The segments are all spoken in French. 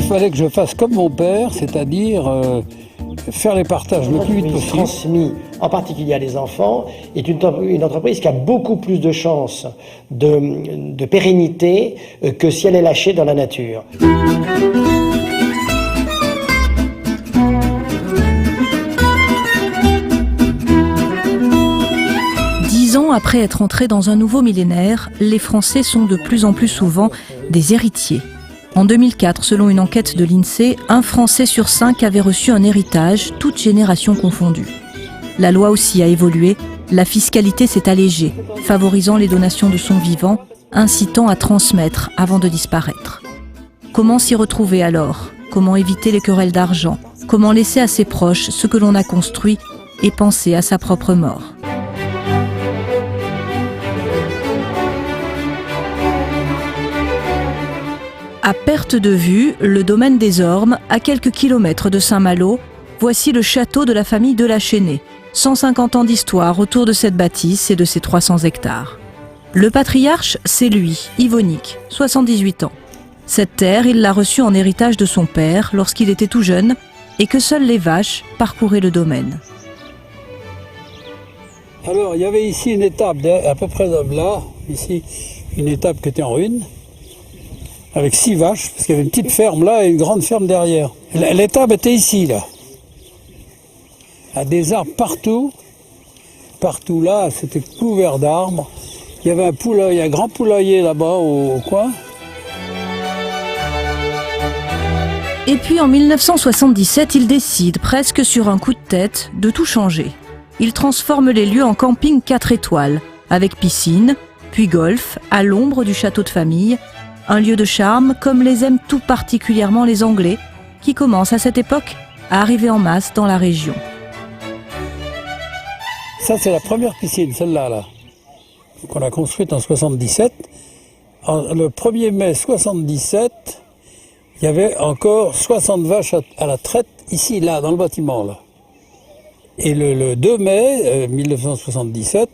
fallait que je fasse comme mon père, c'est-à-dire faire les partages le plus vite possible. Transmis, en particulier à les enfants, est une entreprise qui a beaucoup plus de chances de pérennité que si elle est lâchée dans la nature. 10 ans après être entrés dans un nouveau millénaire, les Français sont de plus en plus souvent des héritiers. En 2004, selon une enquête de l'INSEE, un Français sur 5 avait reçu un héritage, toutes générations confondues. La loi aussi a évolué, la fiscalité s'est allégée, favorisant les donations de son vivant, incitant à transmettre avant de disparaître. Comment s'y retrouver alors? Comment éviter les querelles d'argent? Comment laisser à ses proches ce que l'on a construit et penser à sa propre mort? À perte de vue, le domaine des Ormes, à quelques kilomètres de Saint-Malo, voici le château de la famille de la Chesnais. 150 ans d'histoire autour de cette bâtisse et de ses 300 hectares. Le patriarche, c'est lui, Yvonique, 78 ans. Cette terre, il l'a reçue en héritage de son père lorsqu'il était tout jeune et que seules les vaches parcouraient le domaine. Alors, il y avait ici une étape, à peu près là, ici, une étape qui était en ruine, avec 6 vaches, parce qu'il y avait une petite ferme là et une grande ferme derrière. L'étable était ici, là. Il y a des arbres partout. Partout là, c'était couvert d'arbres. Il y avait un grand poulailler là-bas au coin. Et puis en 1977, il décide, presque sur un coup de tête, de tout changer. Il transforme les lieux en camping 4 étoiles, avec piscine, puis golf, à l'ombre du château de famille. Un lieu de charme, comme les aiment tout particulièrement les Anglais, qui commencent à cette époque à arriver en masse dans la région. Ça, c'est la première piscine, celle-là, là, qu'on a construite en 77. Le 1er mai 77, il y avait encore 60 vaches à la traite, ici, là, dans le bâtiment, là. Et le 2 mai 1977,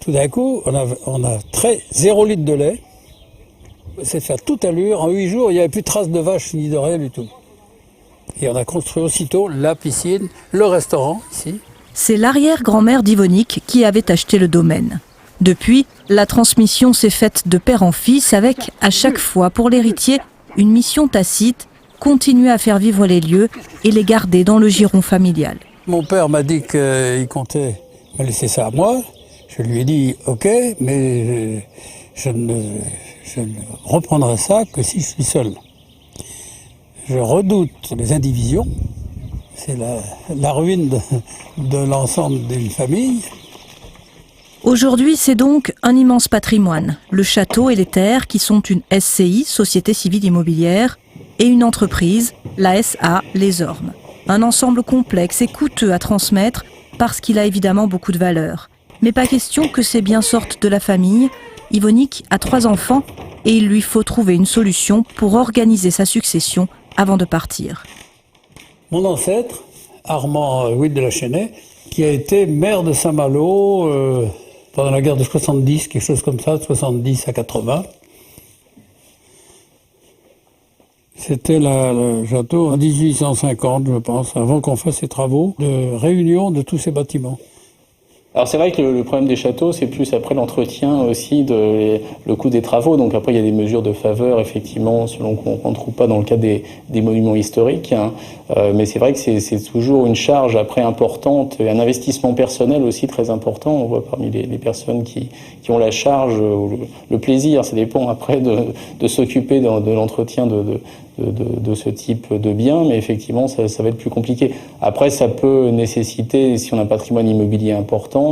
tout d'un coup, on a trait 0 litre de lait. C'est fait à toute allure. En 8 jours, il n'y avait plus de traces de vaches ni de rien du tout. Et on a construit aussitôt la piscine, le restaurant, ici. C'est l'arrière-grand-mère d'Yvonique qui avait acheté le domaine. Depuis, la transmission s'est faite de père en fils avec, à chaque fois pour l'héritier, une mission tacite, continuer à faire vivre les lieux et les garder dans le giron familial. Mon père m'a dit qu'il comptait me laisser ça à moi. Je lui ai dit « Ok, mais je ne reprendrai ça que si je suis seul. » Je redoute les indivisions. C'est la ruine de l'ensemble d'une famille. Aujourd'hui, c'est donc un immense patrimoine. Le château et les terres qui sont une SCI, Société Civile Immobilière, et une entreprise, la SA Les Ormes. Un ensemble complexe et coûteux à transmettre parce qu'il a évidemment beaucoup de valeur. Mais pas question que ces biens sortent de la famille. Yvonique a 3 enfants et il lui faut trouver une solution pour organiser sa succession avant de partir. Mon ancêtre, Armand Louis de la Chesnais, qui a été maire de Saint-Malo pendant la guerre de 70, quelque chose comme ça, de 70 à 80. C'était le château en 1850, je pense, avant qu'on fasse ces travaux de réunion de tous ces bâtiments. Alors c'est vrai que le problème des châteaux, c'est plus après l'entretien aussi, le coût des travaux. Donc après, il y a des mesures de faveur, effectivement, selon qu'on ne trouve pas dans le cas des monuments historiques. Hein. Mais c'est vrai que c'est toujours une charge après importante, et un investissement personnel aussi très important. On voit parmi les personnes qui ont la charge, le plaisir, ça dépend après de s'occuper de l'entretien de ce type de biens, mais effectivement, ça va être plus compliqué. Après, ça peut nécessiter, si on a un patrimoine immobilier important,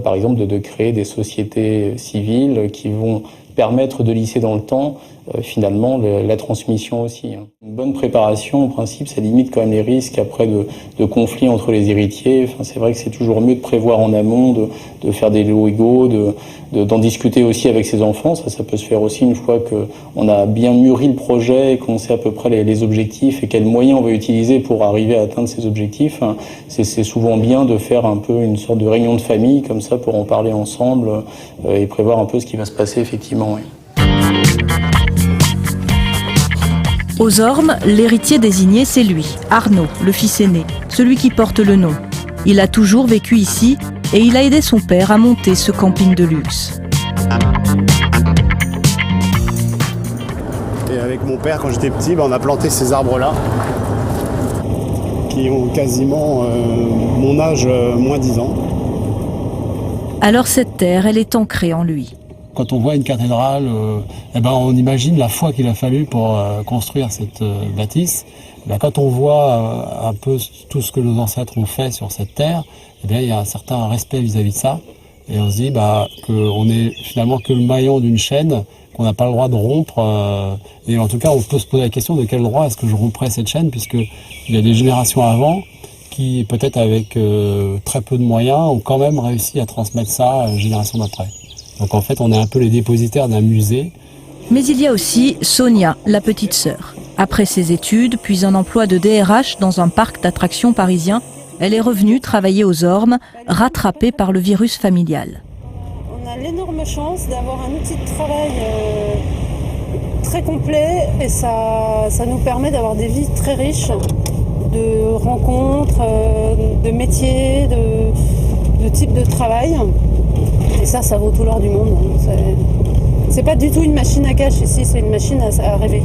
par exemple, de créer des sociétés civiles qui vont permettre de lisser dans le temps, finalement, la transmission aussi. Hein. Une bonne préparation, en principe, ça limite quand même les risques après de conflits entre les héritiers. Enfin, c'est vrai que c'est toujours mieux de prévoir en amont, de faire des lots égaux, d'en discuter aussi avec ses enfants. Ça peut se faire aussi une fois qu'on a bien mûri le projet et qu'on sait à peu près les objectifs et quels moyens on va utiliser pour arriver à atteindre ces objectifs. C'est souvent bien de faire un peu une sorte de réunion de famille, comme ça, pour en parler ensemble et prévoir un peu ce qui va se passer effectivement. Oui. Aux Ormes, l'héritier désigné, c'est lui, Arnaud, le fils aîné, celui qui porte le nom. Il a toujours vécu ici et il a aidé son père à monter ce camping de luxe. Et avec mon père, quand j'étais petit, on a planté ces arbres-là, qui ont quasiment mon âge, moins 10 ans. Alors cette terre, elle est ancrée en lui. Quand on voit une cathédrale, on imagine la foi qu'il a fallu pour construire cette bâtisse. Quand on voit un peu tout ce que nos ancêtres ont fait sur cette terre, il y a un certain respect vis-à-vis de ça. Et on se dit qu'on est finalement que le maillon d'une chaîne qu'on n'a pas le droit de rompre. Et en tout cas, on peut se poser la question de quel droit est-ce que je romprais cette chaîne, puisqu'il y a des générations avant qui, peut-être avec très peu de moyens, ont quand même réussi à transmettre ça à la génération d'après. Donc en fait, on est un peu les dépositaires d'un musée. Mais il y a aussi Sonia, la petite sœur. Après ses études, puis un emploi de DRH dans un parc d'attractions parisien, elle est revenue travailler aux Ormes, rattrapée par le virus familial. On a l'énorme chance d'avoir un outil de travail très complet et ça nous permet d'avoir des vies très riches, de rencontres, de métiers, de types de travail. Et ça vaut tout l'or du monde. C'est pas du tout une machine à cash ici, c'est une machine à rêver.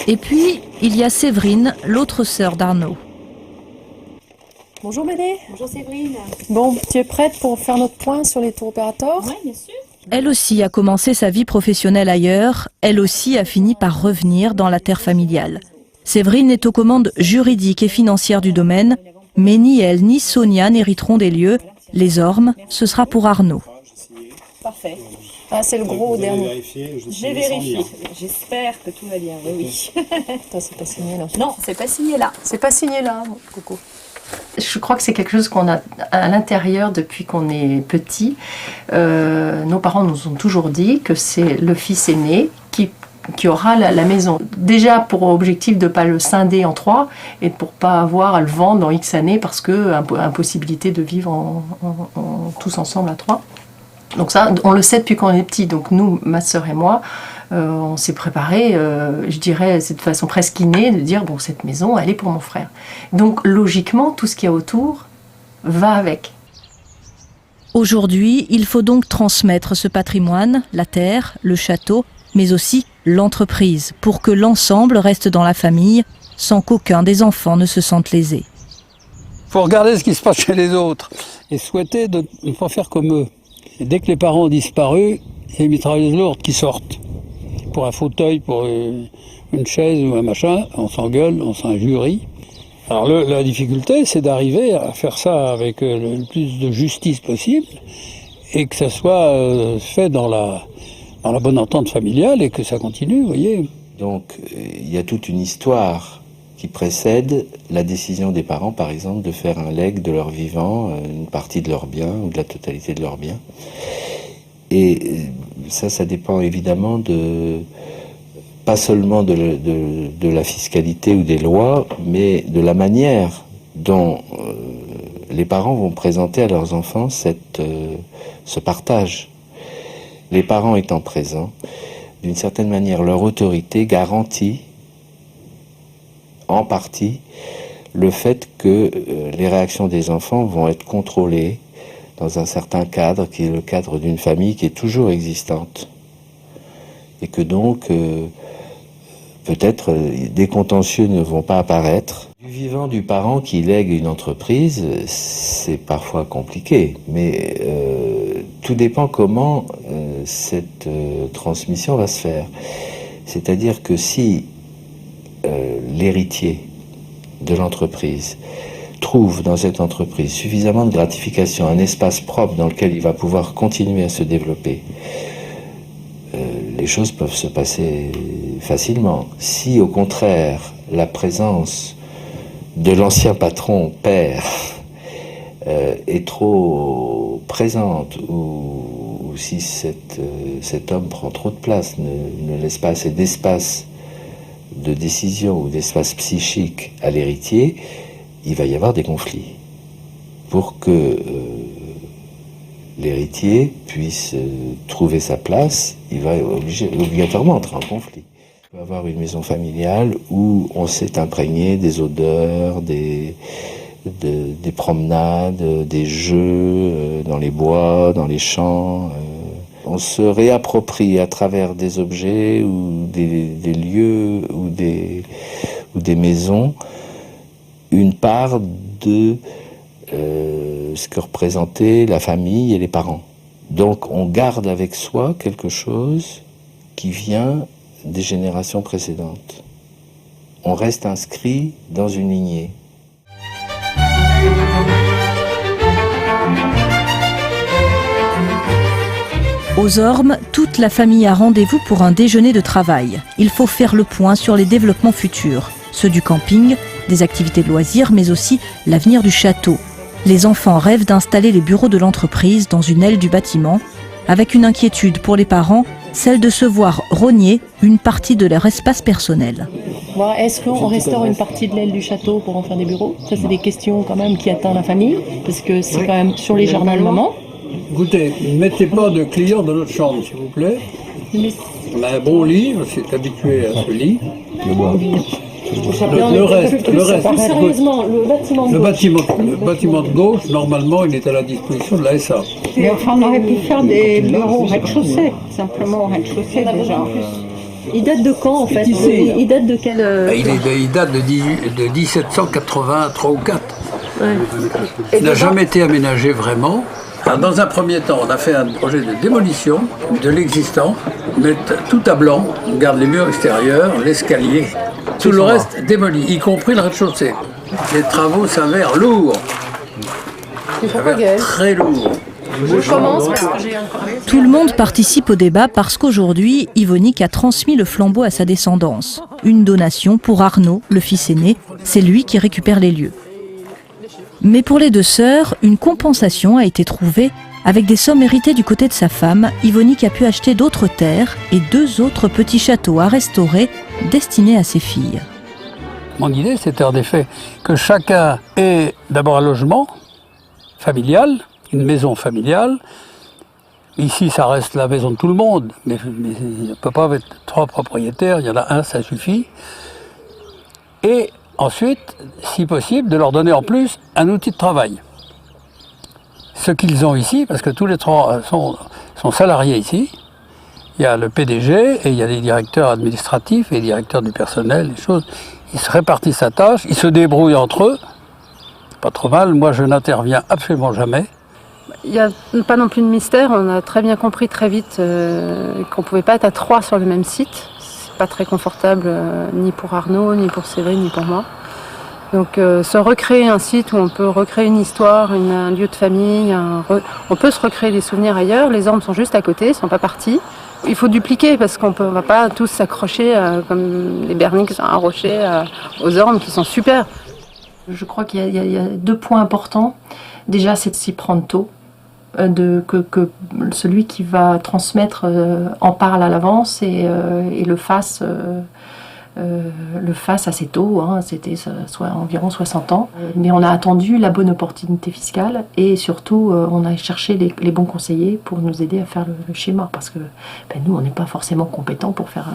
Et puis, il y a Séverine, l'autre sœur d'Arnaud. Bonjour Médée. Bonjour Séverine. Bon, tu es prête pour faire notre point sur les tours opérateurs ? Oui, bien sûr. Elle aussi a commencé sa vie professionnelle ailleurs, elle aussi a fini par revenir dans la terre familiale. Séverine est aux commandes juridiques et financières du domaine, mais ni elle ni Sonia n'hériteront des lieux. Les Ormes, ce sera pour Arnaud. Parfait. Ah, c'est le gros dernier. J'ai vérifié. J'espère que tout va bien. Oui. Attends, c'est pas signé là. Non, c'est pas signé là. C'est pas signé là, Coco. Je crois que c'est quelque chose qu'on a à l'intérieur depuis qu'on est petit. Nos parents nous ont toujours dit que c'est le fils aîné qui aura la maison. Déjà pour objectif de ne pas le scinder en 3 et pour ne pas avoir à le vendre dans X années parce que impossibilité de vivre tous ensemble à 3. Donc ça, on le sait depuis qu'on est petit. Donc nous, ma sœur et moi, on s'est préparés, je dirais, c'est de façon presque innée, de dire, bon, cette maison, elle est pour mon frère. Donc logiquement, tout ce qu'il y a autour va avec. Aujourd'hui, il faut donc transmettre ce patrimoine, la terre, le château, mais aussi l'entreprise, pour que l'ensemble reste dans la famille, sans qu'aucun des enfants ne se sente lésé. Il faut regarder ce qui se passe chez les autres et souhaiter de ne pas faire comme eux. Et dès que les parents ont disparu, il y a les mitrailleuses lourdes qui sortent. Pour un fauteuil, pour une chaise ou un machin, on s'engueule, on s'injurie. Alors la difficulté, c'est d'arriver à faire ça avec le plus de justice possible et que ça soit fait dans la bonne entente familiale et que ça continue, vous voyez. Donc il y a toute une histoire qui précède la décision des parents, par exemple, de faire un legs de leur vivant, une partie de leurs biens ou de la totalité de leurs biens. Et ça dépend évidemment pas seulement de la fiscalité ou des lois, mais de la manière dont les parents vont présenter à leurs enfants ce partage. Les parents étant présents, d'une certaine manière, leur autorité garantit en partie le fait que les réactions des enfants vont être contrôlées dans un certain cadre, qui est le cadre d'une famille qui est toujours existante. Et que donc, peut-être, des contentieux ne vont pas apparaître. Du vivant du parent qui lègue une entreprise, c'est parfois compliqué, mais tout dépend comment cette transmission va se faire. C'est-à-dire que si l'héritier de l'entreprise trouve dans cette entreprise suffisamment de gratification, un espace propre dans lequel il va pouvoir continuer à se développer, les choses peuvent se passer facilement. Si au contraire la présence de l'ancien patron père est trop présente ou si cet homme prend trop de place, ne laisse pas assez d'espace de décision ou d'espace psychique à l'héritier, il va y avoir des conflits. Pour que l'héritier puisse trouver sa place, il va obligatoirement entrer en conflit. On peut avoir une maison familiale où on s'est imprégné des odeurs, des promenades, des jeux dans les bois, dans les champs. On se réapproprie à travers des objets ou des lieux ou des maisons une part de ce que représentait la famille et les parents. Donc on garde avec soi quelque chose qui vient des générations précédentes. On reste inscrit dans une lignée. Aux Ormes, toute la famille a rendez-vous pour un déjeuner de travail. Il faut faire le point sur les développements futurs, ceux du camping, des activités de loisirs, mais aussi l'avenir du château. Les enfants rêvent d'installer les bureaux de l'entreprise dans une aile du bâtiment, avec une inquiétude pour les parents, celle de se voir rogner une partie de leur espace personnel. Est-ce qu'on restaure une partie de l'aile du château pour en faire des bureaux? Ça, c'est des questions quand même qui atteignent la famille, parce que c'est quand même sur les jardins de maman. Écoutez, ne mettez pas de clients dans notre chambre, s'il vous plaît. On a un bon lit, on s'est habitué à ce lit. Le reste. Sérieusement, Le bâtiment de gauche, normalement, il est à la disposition de la SA. Mais enfin, on aurait pu faire des bureaux au rez-de-chaussée, simplement au rez-de-chaussée déjà. Il date de quand en fait? Il date de quel Il date de 1783 ou 4. Ouais. Il n'a jamais été aménagé vraiment. Alors, dans un premier temps, on a fait un projet de démolition de l'existant, mettre tout à blanc, on garde les murs extérieurs, l'escalier, tout le reste démoli, y compris le rez-de-chaussée. Les travaux s'avèrent lourds. Très lourds. Je commence parce que j'ai encore... Tout le monde participe au débat parce qu'aujourd'hui, Yvonique a transmis le flambeau à sa descendance. Une donation pour Arnaud, le fils aîné, c'est lui qui récupère les lieux. Mais pour les deux sœurs, une compensation a été trouvée. Avec des sommes héritées du côté de sa femme, Yvonique a pu acheter d'autres terres et 2 autres petits châteaux à restaurer, destinés à ses filles. Mon idée, c'était en effet que chacun ait d'abord un logement familial, une maison familiale. Ici, ça reste la maison de tout le monde, mais il ne peut pas être 3 propriétaires, il y en a un, ça suffit. Et ensuite, si possible, de leur donner en plus un outil de travail. Ce qu'ils ont ici, parce que tous les 3 sont salariés ici. Il y a le PDG et il y a les directeurs administratifs et les directeurs du personnel, les choses. Ils se répartissent la tâche, ils se débrouillent entre eux. Pas trop mal, moi je n'interviens absolument jamais. Il n'y a pas non plus de mystère, on a très bien compris très vite qu'on ne pouvait pas être à 3 sur le même site. Pas très confortable ni pour Arnaud, ni pour Séverine, ni pour moi. Donc se recréer un site où on peut recréer une histoire, un lieu de famille, on peut se recréer des souvenirs ailleurs, les Ormes sont juste à côté, ils ne sont pas partis. Il faut dupliquer parce qu'on ne va pas tous s'accrocher comme les Berniques à un rocher aux Ormes qui sont super. Je crois qu'il y a 2 points importants. Déjà, c'est de s'y prendre tôt. Que celui qui va transmettre en parle à l'avance et le fasse assez tôt, hein, c'était soit environ 60 ans. Mais on a attendu la bonne opportunité fiscale et surtout on a cherché les bons conseillers pour nous aider à faire le schéma parce que nous on n'est pas forcément compétents pour faire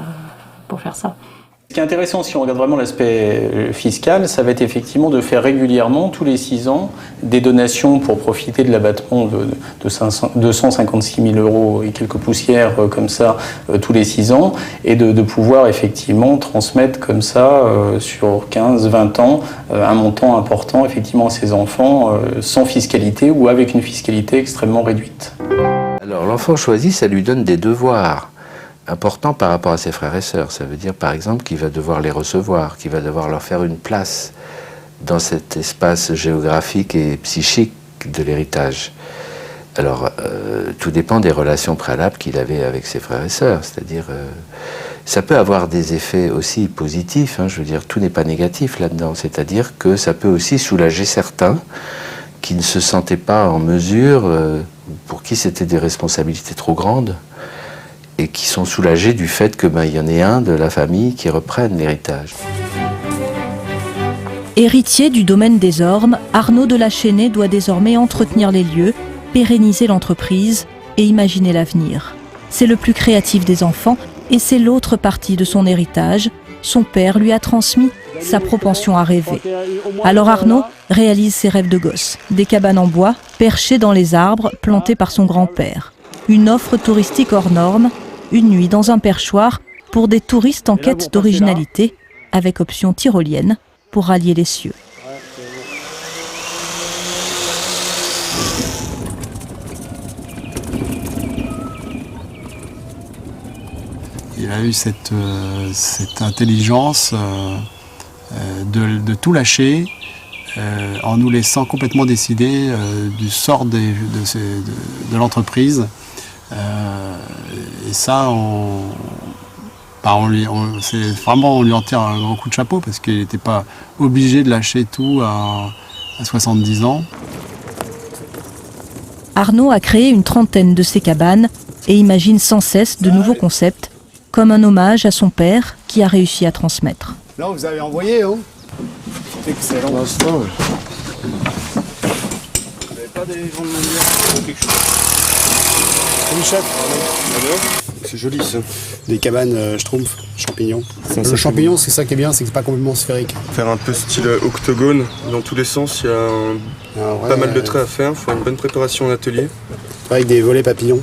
ça. Ce qui est intéressant, si on regarde vraiment l'aspect fiscal, ça va être effectivement de faire régulièrement, tous les 6 ans, des donations pour profiter de l'abattement de 256 000 € et quelques poussières comme ça tous les 6 ans, et de pouvoir effectivement transmettre comme ça sur 15-20 ans un montant important effectivement à ses enfants sans fiscalité ou avec une fiscalité extrêmement réduite. Alors l'enfant choisi, ça lui donne des devoirs important par rapport à ses frères et sœurs. Ça veut dire par exemple qu'il va devoir les recevoir, qu'il va devoir leur faire une place dans cet espace géographique et psychique de l'héritage. Alors tout dépend des relations préalables qu'il avait avec ses frères et sœurs, c'est-à-dire ça peut avoir des effets aussi positifs, hein, je veux dire tout n'est pas négatif là-dedans, c'est-à-dire que ça peut aussi soulager certains qui ne se sentaient pas en mesure, pour qui c'était des responsabilités trop grandes, et qui sont soulagés du fait que y en ait un de la famille qui reprenne l'héritage. Héritier du domaine des Ormes, Arnaud de la Chênaie doit désormais entretenir les lieux, pérenniser l'entreprise et imaginer l'avenir. C'est le plus créatif des enfants et c'est l'autre partie de son héritage. Son père lui a transmis sa propension à rêver. Alors Arnaud réalise ses rêves de gosse. Des cabanes en bois, perchées dans les arbres, plantées par son grand-père. Une offre touristique hors norme, une nuit dans un perchoir pour des touristes en quête d'originalité, avec option tyrolienne pour rallier les cieux. Il a eu cette intelligence de tout lâcher en nous laissant complètement décider du sort de l'entreprise. Et ça, on lui en tire un grand coup de chapeau parce qu'il n'était pas obligé de lâcher tout à 70 ans. Arnaud a créé une trentaine de ces cabanes et imagine sans cesse de nouveaux concepts, comme un hommage à son père qui a réussi à transmettre. Là, vous avez envoyé, hein? Excellent. Vous n'avez pas des gens de manière ou quelque chose? Oui, chef. C'est joli, ça. Des cabanes schtroumpf, champignons. Le champignon, c'est ça qui est bien, c'est que c'est pas complètement sphérique. Faire un peu style octogone, dans tous les sens, il y a pas mal de traits à faire, il faut une bonne préparation en atelier. Avec des volets papillons.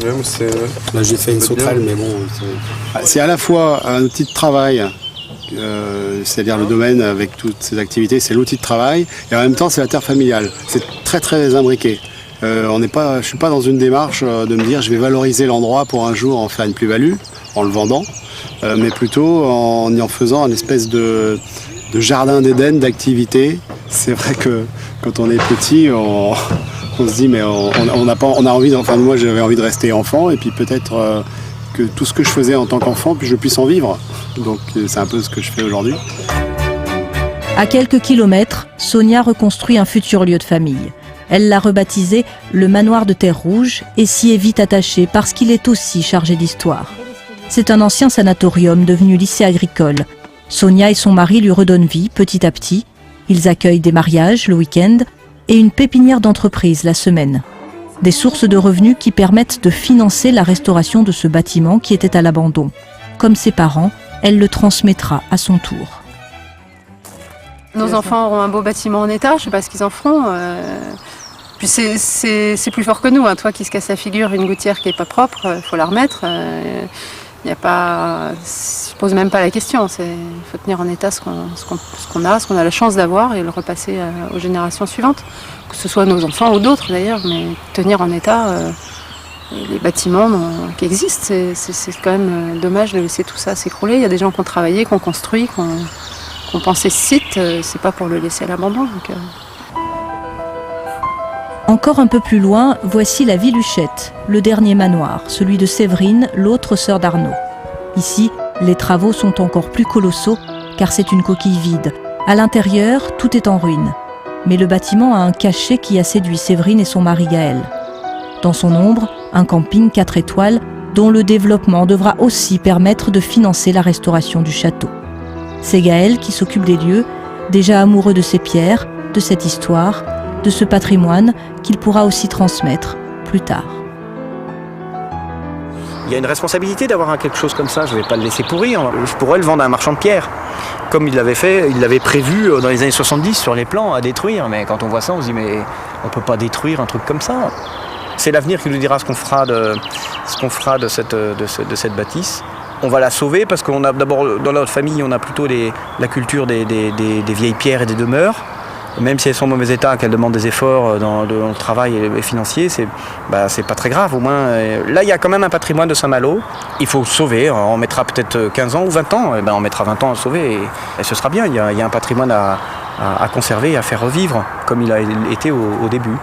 Ouais, mais c'est... Là, j'ai fait une sauterelle, mais bon... C'est à la fois un outil de travail, c'est-à-dire le domaine avec toutes ses activités, c'est l'outil de travail, et en même temps, c'est la terre familiale. C'est très, très imbriqué. Je ne suis pas dans une démarche de me dire je vais valoriser l'endroit pour un jour en faire une plus-value, en le vendant, mais plutôt en faisant une espèce de jardin d'Éden d'activités. C'est vrai que quand on est petit, on se dit mais on a envie, enfin moi j'avais envie de rester enfant et puis peut-être que tout ce que je faisais en tant qu'enfant, puis je puisse en vivre. Donc c'est un peu ce que je fais aujourd'hui. À quelques kilomètres, Sonia reconstruit un futur lieu de famille. Elle l'a rebaptisé le manoir de Terre Rouge et s'y est vite attachée parce qu'il est aussi chargé d'histoire. C'est un ancien sanatorium devenu lycée agricole. Sonia et son mari lui redonnent vie petit à petit. Ils accueillent des mariages le week-end et une pépinière d'entreprise la semaine. Des sources de revenus qui permettent de financer la restauration de ce bâtiment qui était à l'abandon. Comme ses parents, elle le transmettra à son tour. Nos enfants auront un beau bâtiment en état, je ne sais pas ce qu'ils en feront. Puis c'est plus fort que nous. Toi qui se casse la figure, une gouttière qui n'est pas propre, il faut la remettre. Je ne pose même pas la question. Il faut tenir en état ce qu'on a la chance d'avoir et le repasser aux générations suivantes. Que ce soit nos enfants ou d'autres d'ailleurs, mais tenir en état les bâtiments qui existent. C'est quand même dommage de laisser tout ça s'écrouler. Il y a des gens qui ont travaillé, qui ont construit, qui ont pensé ce site. C'est pas pour le laisser à l'abandon. Encore un peu plus loin, voici la Villuchette, le dernier manoir, celui de Séverine, l'autre sœur d'Arnaud. Ici, les travaux sont encore plus colossaux car c'est une coquille vide. À l'intérieur, tout est en ruine. Mais le bâtiment a un cachet qui a séduit Séverine et son mari Gaël. Dans son ombre, un camping 4 étoiles dont le développement devra aussi permettre de financer la restauration du château. C'est Gaël qui s'occupe des lieux, déjà amoureux de ces pierres, de cette histoire, de ce patrimoine qu'il pourra aussi transmettre plus tard. Il y a une responsabilité d'avoir quelque chose comme ça, je ne vais pas le laisser pourrir. Je pourrais le vendre à un marchand de pierre, comme il l'avait fait, il l'avait prévu dans les années 70 sur les plans à détruire. Mais quand on voit ça, on se dit mais on ne peut pas détruire un truc comme ça. C'est l'avenir qui nous dira ce qu'on fera de cette bâtisse. On va la sauver parce qu'on a d'abord dans notre famille, on a plutôt la culture des vieilles pierres et des demeures. Même si elles sont en mauvais état, qu'elles demandent des efforts dans le travail et financier, c'est pas très grave. Au moins, là, il y a quand même un patrimoine de Saint-Malo. Il faut le sauver. On mettra peut-être 15 ans ou 20 ans. On mettra 20 ans à le sauver et ce sera bien. Il y a un patrimoine à conserver et à faire revivre comme il a été au début.